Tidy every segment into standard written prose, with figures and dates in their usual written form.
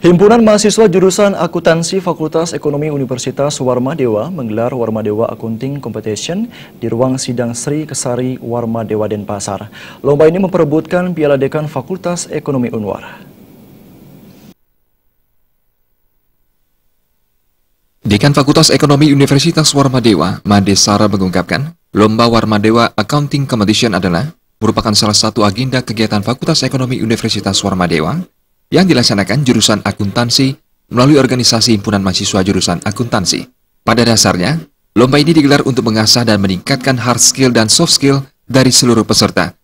Himpunan Mahasiswa Jurusan Akuntansi Fakultas Ekonomi Universitas Warmadewa menggelar Warmadewa Accounting Competition di ruang sidang Sri Kesari Warmadewa Denpasar. Lomba ini memperebutkan Piala Dekan Fakultas Ekonomi Unwar. Dekan Fakultas Ekonomi Universitas Warmadewa, Made Sara mengungkapkan, Lomba Warmadewa Accounting Competition adalah merupakan salah satu agenda kegiatan Fakultas Ekonomi Universitas Warmadewa yang dilaksanakan jurusan akuntansi melalui organisasi Himpunan Mahasiswa Jurusan Akuntansi. Pada dasarnya, lomba ini digelar untuk mengasah dan meningkatkan hard skill dan soft skill dari seluruh peserta.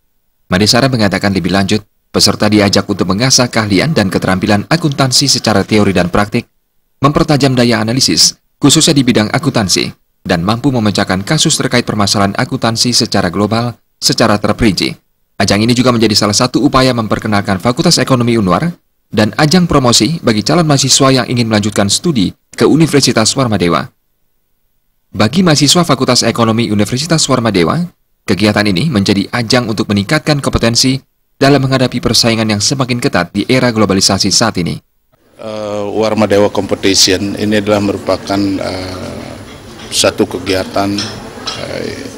Made Sara mengatakan lebih lanjut, peserta diajak untuk mengasah keahlian dan keterampilan akuntansi secara teori dan praktik, mempertajam daya analisis, khususnya di bidang akuntansi, dan mampu memecahkan kasus terkait permasalahan akuntansi secara global, secara terperinci. Ajang ini juga menjadi salah satu upaya memperkenalkan Fakultas Ekonomi Unwar dan ajang promosi bagi calon mahasiswa yang ingin melanjutkan studi ke Universitas Warmadewa. Bagi mahasiswa Fakultas Ekonomi Universitas Warmadewa, kegiatan ini menjadi ajang untuk meningkatkan kompetensi dalam menghadapi persaingan yang semakin ketat di era globalisasi saat ini. Warmadewa Competition ini adalah merupakan satu kegiatan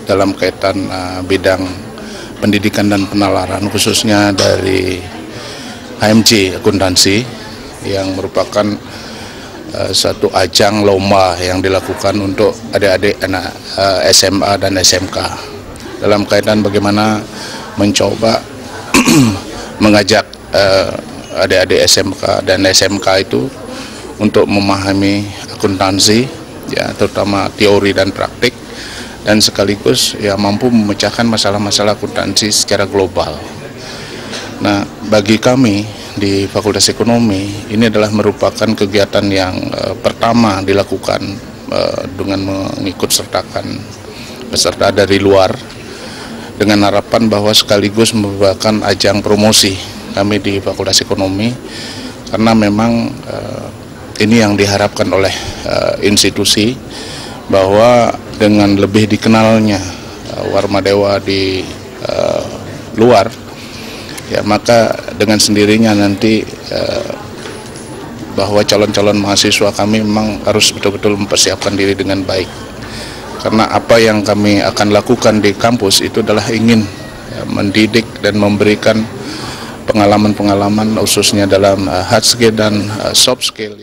dalam kaitan bidang pendidikan dan penalaran, khususnya dari HMJ Akuntansi, yang merupakan satu ajang lomba yang dilakukan untuk adik-adik anak SMA dan SMK dalam kaitan bagaimana mencoba mengajak adik-adik SMK dan SMK itu untuk memahami akuntansi, ya, terutama teori dan praktik, dan sekaligus ya mampu memecahkan masalah-masalah akuntansi secara global. Nah, bagi kami di Fakultas Ekonomi, ini adalah merupakan kegiatan yang pertama dilakukan dengan mengikut sertakan peserta dari luar, dengan harapan bahwa sekaligus merupakan ajang promosi kami di Fakultas Ekonomi, karena memang ini yang diharapkan oleh institusi, bahwa dengan lebih dikenalnya Warmadewa di luar, ya maka dengan sendirinya nanti bahwa calon-calon mahasiswa kami memang harus betul-betul mempersiapkan diri dengan baik, karena apa yang kami akan lakukan di kampus itu adalah ingin mendidik dan memberikan pengalaman-pengalaman khususnya dalam hard skill dan soft skill.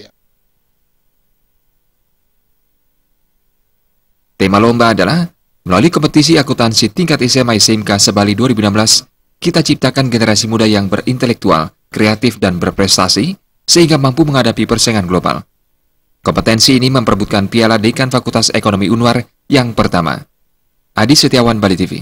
Tema lomba adalah, melalui kompetisi akuntansi tingkat SMA SMK Sebali 2016, kita ciptakan generasi muda yang berintelektual, kreatif, dan berprestasi, sehingga mampu menghadapi persaingan global. Kompetensi ini memperebutkan Piala Dekan Fakultas Ekonomi Unwar yang pertama. Adi Setiawan, Bali TV.